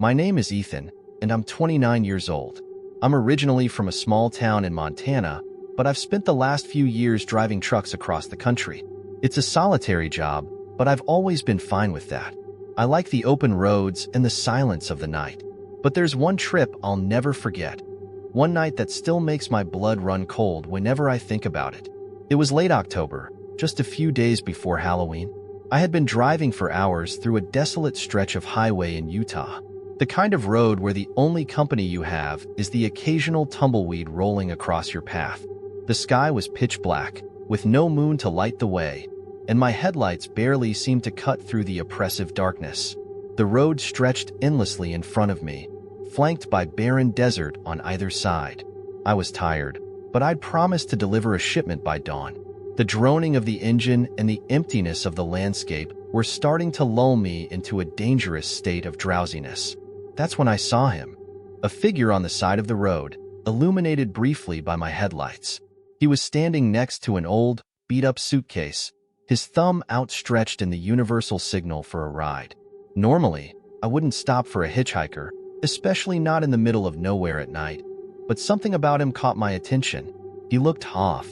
My name is Ethan, and I'm 29 years old. I'm originally from a small town in Montana, but I've spent the last few years driving trucks across the country. It's a solitary job, but I've always been fine with that. I like the open roads and the silence of the night. But there's one trip I'll never forget. One night that still makes my blood run cold whenever I think about it. It was late October, just a few days before Halloween. I had been driving for hours through a desolate stretch of highway in Utah. The kind of road where the only company you have is the occasional tumbleweed rolling across your path. The sky was pitch black, with no moon to light the way, and my headlights barely seemed to cut through the oppressive darkness. The road stretched endlessly in front of me, flanked by barren desert on either side. I was tired, but I'd promised to deliver a shipment by dawn. The droning of the engine and the emptiness of the landscape were starting to lull me into a dangerous state of drowsiness. That's when I saw him, a figure on the side of the road, illuminated briefly by my headlights. He was standing next to an old, beat-up suitcase, his thumb outstretched in the universal signal for a ride. Normally, I wouldn't stop for a hitchhiker, especially not in the middle of nowhere at night, but something about him caught my attention. He looked off.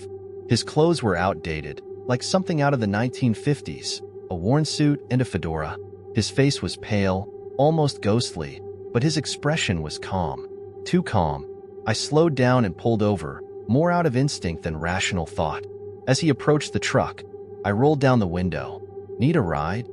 His clothes were outdated, like something out of the 1950s, a worn suit and a fedora. His face was pale, almost ghostly, but his expression was calm. Too calm. I slowed down and pulled over, more out of instinct than rational thought. As he approached the truck, I rolled down the window. "Need a ride?"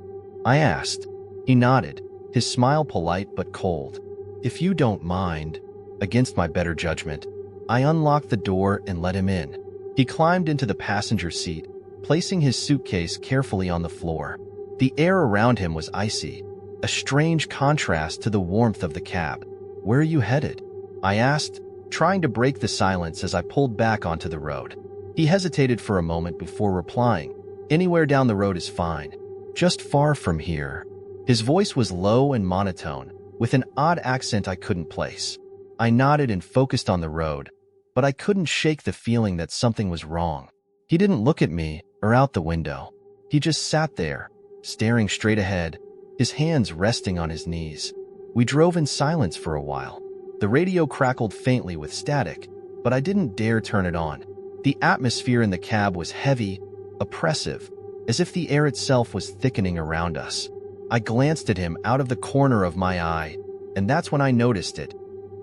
I asked. He nodded, his smile polite but cold. "If you don't mind." Against my better judgment, I unlocked the door and let him in. He climbed into the passenger seat, placing his suitcase carefully on the floor. The air around him was icy, a strange contrast to the warmth of the cab. "Where are you headed?" I asked, trying to break the silence as I pulled back onto the road. He hesitated for a moment before replying. "Anywhere down the road is fine. Just far from here." His voice was low and monotone, with an odd accent I couldn't place. I nodded and focused on the road, but I couldn't shake the feeling that something was wrong. He didn't look at me or out the window. He just sat there, staring straight ahead, his hands resting on his knees. We drove in silence for a while. The radio crackled faintly with static, but I didn't dare turn it on. The atmosphere in the cab was heavy, oppressive, as if the air itself was thickening around us. I glanced at him out of the corner of my eye, and that's when I noticed it.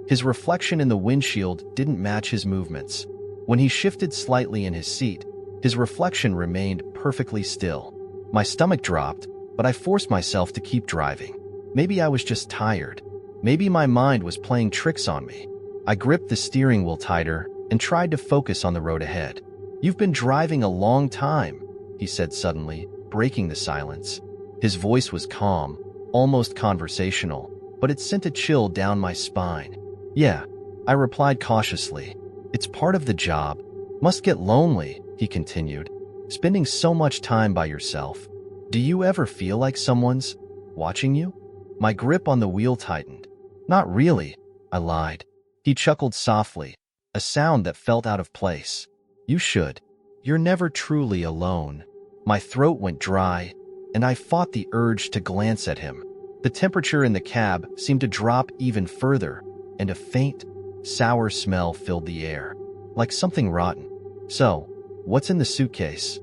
His reflection in the windshield didn't match his movements. When he shifted slightly in his seat, his reflection remained perfectly still. My stomach dropped, but I forced myself to keep driving. Maybe I was just tired. Maybe my mind was playing tricks on me. I gripped the steering wheel tighter and tried to focus on the road ahead. "You've been driving a long time," he said suddenly, breaking the silence. His voice was calm, almost conversational, but it sent a chill down my spine. "Yeah," I replied cautiously. "It's part of the job. Must get lonely," he continued, "spending so much time by yourself. Do you ever feel like someone's watching you?" My grip on the wheel tightened. "Not really," I lied. He chuckled softly, a sound that felt out of place. "You should. You're never truly alone." My throat went dry, and I fought the urge to glance at him. The temperature in the cab seemed to drop even further, and a faint, sour smell filled the air, like something rotten. "So, what's in the suitcase?"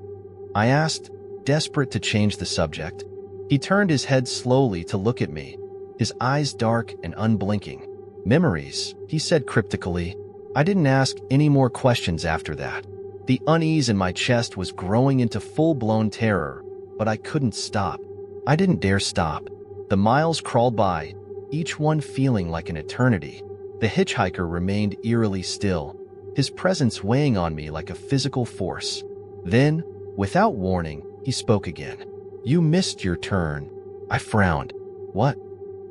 I asked, desperate to change the subject. He turned his head slowly to look at me, his eyes dark and unblinking. "Memories," he said cryptically. I didn't ask any more questions after that. The unease in my chest was growing into full-blown terror, but I couldn't stop. I didn't dare stop. The miles crawled by, each one feeling like an eternity. The hitchhiker remained eerily still, his presence weighing on me like a physical force. Then, without warning, he spoke again. "You missed your turn." I frowned. "What?"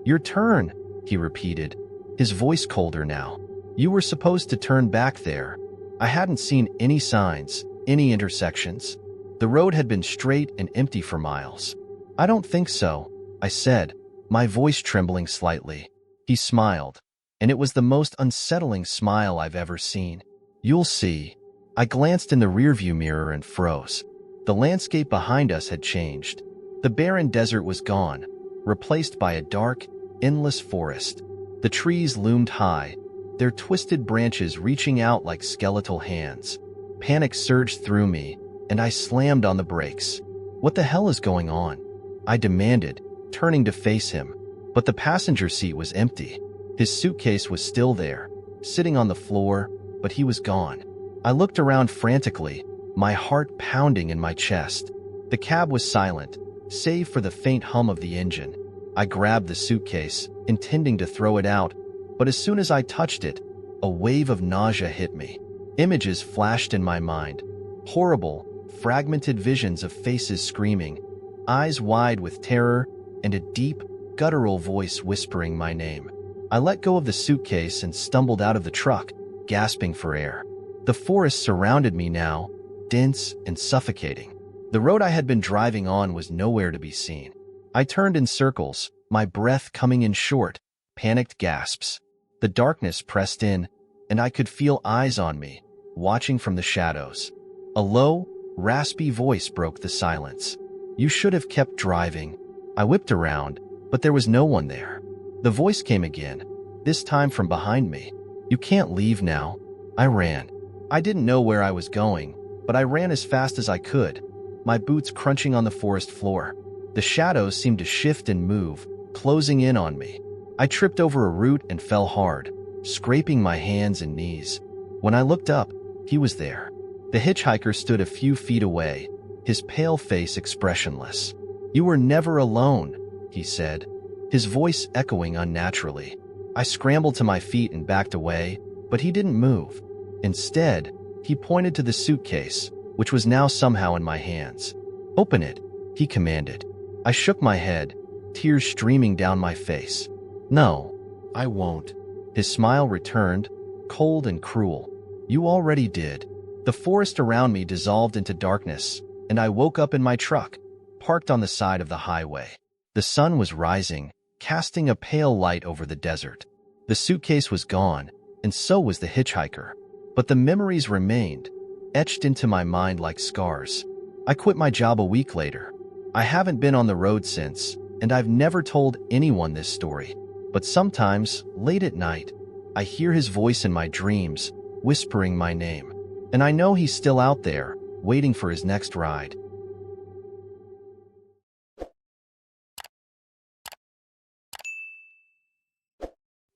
"Your turn," he repeated, his voice colder now. "You were supposed to turn back there." I hadn't seen any signs, any intersections. The road had been straight and empty for miles. "I don't think so," I said, my voice trembling slightly. He smiled, and it was the most unsettling smile I've ever seen. "You'll see." I glanced in the rearview mirror and froze. The landscape behind us had changed. The barren desert was gone, replaced by a dark, endless forest. The trees loomed high, their twisted branches reaching out like skeletal hands. Panic surged through me, and I slammed on the brakes. "What the hell is going on?" I demanded, turning to face him. But the passenger seat was empty. His suitcase was still there, sitting on the floor, but he was gone. I looked around frantically, my heart pounding in my chest. The cab was silent, save for the faint hum of the engine. I grabbed the suitcase, intending to throw it out, but as soon as I touched it, a wave of nausea hit me. Images flashed in my mind. Horrible, fragmented visions of faces screaming, eyes wide with terror, and a deep, guttural voice whispering my name. I let go of the suitcase and stumbled out of the truck, gasping for air. The forest surrounded me now, dense and suffocating. The road I had been driving on was nowhere to be seen. I turned in circles, my breath coming in short, panicked gasps. The darkness pressed in, and I could feel eyes on me, watching from the shadows. A low, raspy voice broke the silence. "You should have kept driving." I whipped around, but there was no one there. The voice came again, this time from behind me. "You can't leave now." I ran. I didn't know where I was going, but I ran as fast as I could, my boots crunching on the forest floor. The shadows seemed to shift and move, closing in on me. I tripped over a root and fell hard, scraping my hands and knees. When I looked up, he was there. The hitchhiker stood a few feet away, his pale face expressionless. "You were never alone," he said, his voice echoing unnaturally. I scrambled to my feet and backed away, but he didn't move. Instead, he pointed to the suitcase, which was now somehow in my hands. "Open it," he commanded. I shook my head, tears streaming down my face. "No, I won't." His smile returned, cold and cruel. "You already did." The forest around me dissolved into darkness, and I woke up in my truck, parked on the side of the highway. The sun was rising, casting a pale light over the desert. The suitcase was gone, and so was the hitchhiker. But the memories remained, etched into my mind like scars. I quit my job a week later. I haven't been on the road since, and I've never told anyone this story. But sometimes, late at night, I hear his voice in my dreams, whispering my name. And I know he's still out there, waiting for his next ride.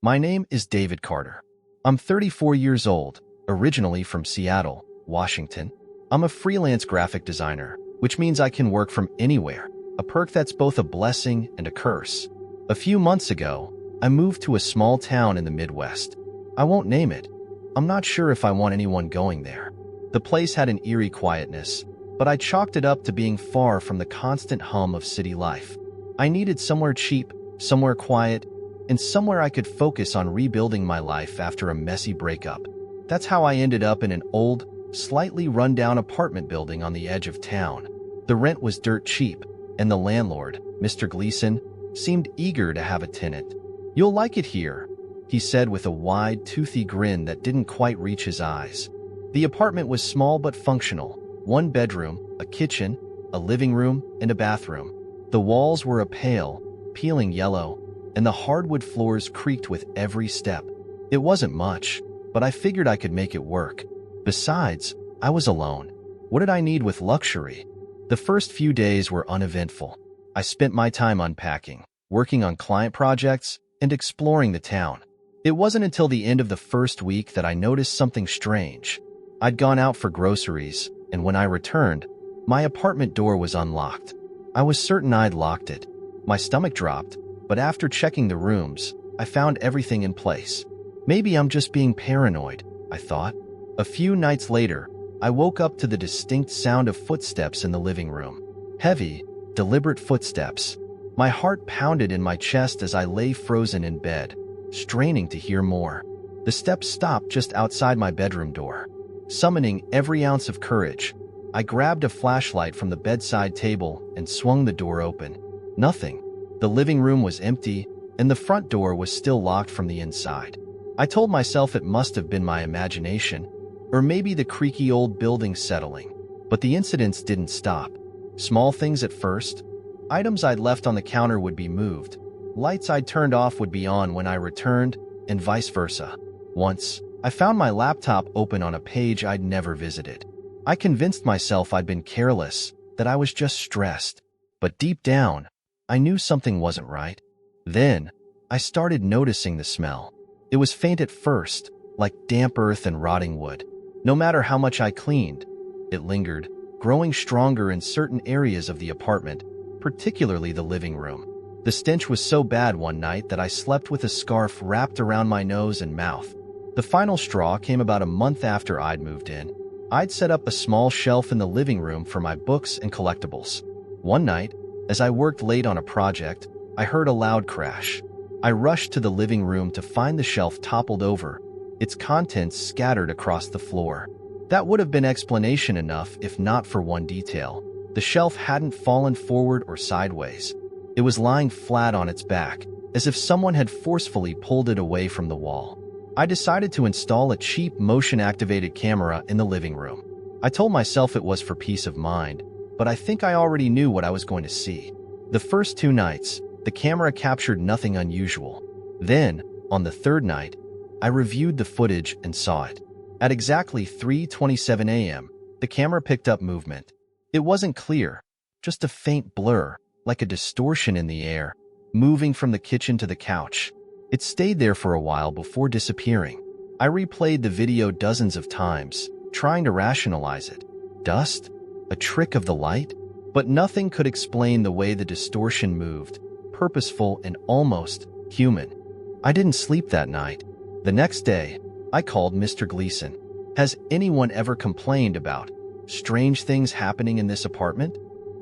My name is David Carter. I'm 34 years old, originally from Seattle, Washington. I'm a freelance graphic designer, which means I can work from anywhere, a perk that's both a blessing and a curse. A few months ago, I moved to a small town in the Midwest. I won't name it. I'm not sure if I want anyone going there. The place had an eerie quietness, but I chalked it up to being far from the constant hum of city life. I needed somewhere cheap, somewhere quiet, and somewhere I could focus on rebuilding my life after a messy breakup. That's how I ended up in an old, slightly run-down apartment building on the edge of town. The rent was dirt cheap, and the landlord, Mr. Gleason, seemed eager to have a tenant. "You'll like it here," he said with a wide, toothy grin that didn't quite reach his eyes. The apartment was small but functional. One bedroom, a kitchen, a living room, and a bathroom. The walls were a pale, peeling yellow, and the hardwood floors creaked with every step. It wasn't much, but I figured I could make it work. Besides, I was alone. What did I need with luxury? The first few days were uneventful. I spent my time unpacking, working on client projects, and exploring the town. It wasn't until the end of the first week that I noticed something strange. I'd gone out for groceries, and when I returned, my apartment door was unlocked. I was certain I'd locked it. My stomach dropped, but after checking the rooms, I found everything in place. Maybe I'm just being paranoid, I thought. A few nights later, I woke up to the distinct sound of footsteps in the living room. Heavy, deliberate footsteps. My heart pounded in my chest as I lay frozen in bed, straining to hear more. The steps stopped just outside my bedroom door. Summoning every ounce of courage, I grabbed a flashlight from the bedside table and swung the door open. Nothing. The living room was empty, and the front door was still locked from the inside. I told myself it must have been my imagination, or maybe the creaky old building settling. But the incidents didn't stop. Small things at first. Items I'd left on the counter would be moved. Lights I'd turned off would be on when I returned, and vice versa. Once, I found my laptop open on a page I'd never visited. I convinced myself I'd been careless, that I was just stressed. But deep down, I knew something wasn't right. Then, I started noticing the smell. It was faint at first, like damp earth and rotting wood. No matter how much I cleaned, it lingered, growing stronger in certain areas of the apartment, particularly the living room. The stench was so bad one night that I slept with a scarf wrapped around my nose and mouth. The final straw came about a month after I'd moved in. I'd set up a small shelf in the living room for my books and collectibles. One night, as I worked late on a project, I heard a loud crash. I rushed to the living room to find the shelf toppled over, its contents scattered across the floor. That would have been explanation enough if not for one detail. The shelf hadn't fallen forward or sideways. It was lying flat on its back, as if someone had forcefully pulled it away from the wall. I decided to install a cheap motion-activated camera in the living room. I told myself it was for peace of mind, but I think I already knew what I was going to see. The first 2 nights, the camera captured nothing unusual. Then, on the 3rd night, I reviewed the footage and saw it. At exactly 3:27 a.m., the camera picked up movement. It wasn't clear, just a faint blur, like a distortion in the air, moving from the kitchen to the couch. It stayed there for a while before disappearing. I replayed the video dozens of times, trying to rationalize it. Dust? A trick of the light? But nothing could explain the way the distortion moved, purposeful and almost human. I didn't sleep that night. The next day, I called Mr. Gleason. Has anyone ever complained about strange things happening in this apartment?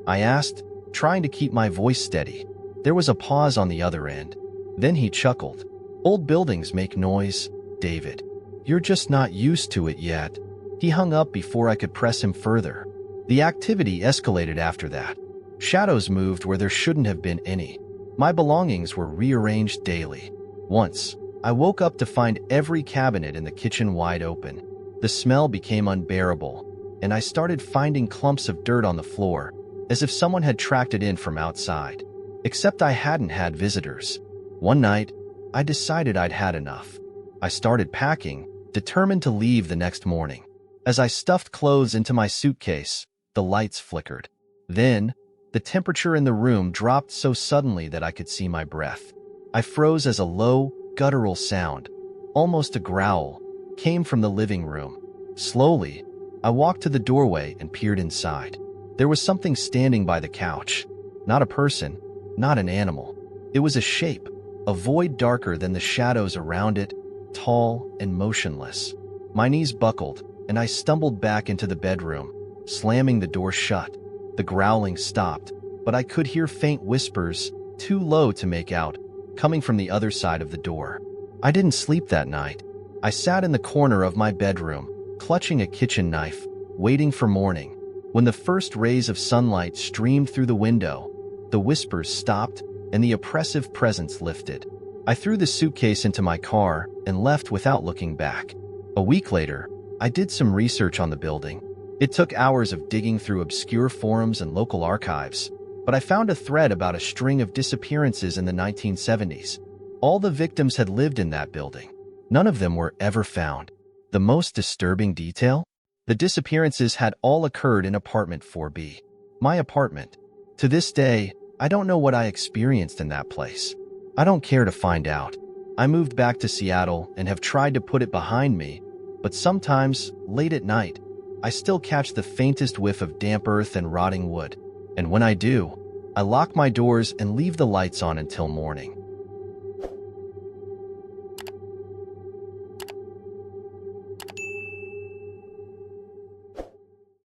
I asked, trying to keep my voice steady. There was a pause on the other end. Then he chuckled. Old buildings make noise, David. You're just not used to it yet. He hung up before I could press him further. The activity escalated after that. Shadows moved where there shouldn't have been any. My belongings were rearranged daily. Once, I woke up to find every cabinet in the kitchen wide open. The smell became unbearable, and I started finding clumps of dirt on the floor, as if someone had tracked it in from outside. Except I hadn't had visitors. One night, I decided I'd had enough. I started packing, determined to leave the next morning. As I stuffed clothes into my suitcase, the lights flickered. Then, the temperature in the room dropped so suddenly that I could see my breath. I froze as a low, guttural sound, almost a growl, came from the living room. Slowly, I walked to the doorway and peered inside. There was something standing by the couch. Not a person, not an animal. It was a shape, a void darker than the shadows around it, tall and motionless. My knees buckled, and I stumbled back into the bedroom, slamming the door shut. The growling stopped, but I could hear faint whispers, too low to make out, coming from the other side of the door. I didn't sleep that night. I sat in the corner of my bedroom, clutching a kitchen knife, waiting for morning. When the first rays of sunlight streamed through the window, the whispers stopped and the oppressive presence lifted. I threw the suitcase into my car and left without looking back. A week later, I did some research on the building. It took hours of digging through obscure forums and local archives, but I found a thread about a string of disappearances in the 1970s. All the victims had lived in that building. None of them were ever found. The most disturbing detail? The disappearances had all occurred in apartment 4B. My apartment. To this day, I don't know what I experienced in that place. I don't care to find out. I moved back to Seattle and have tried to put it behind me, but sometimes, late at night, I still catch the faintest whiff of damp earth and rotting wood. And when I do, I lock my doors and leave the lights on until morning.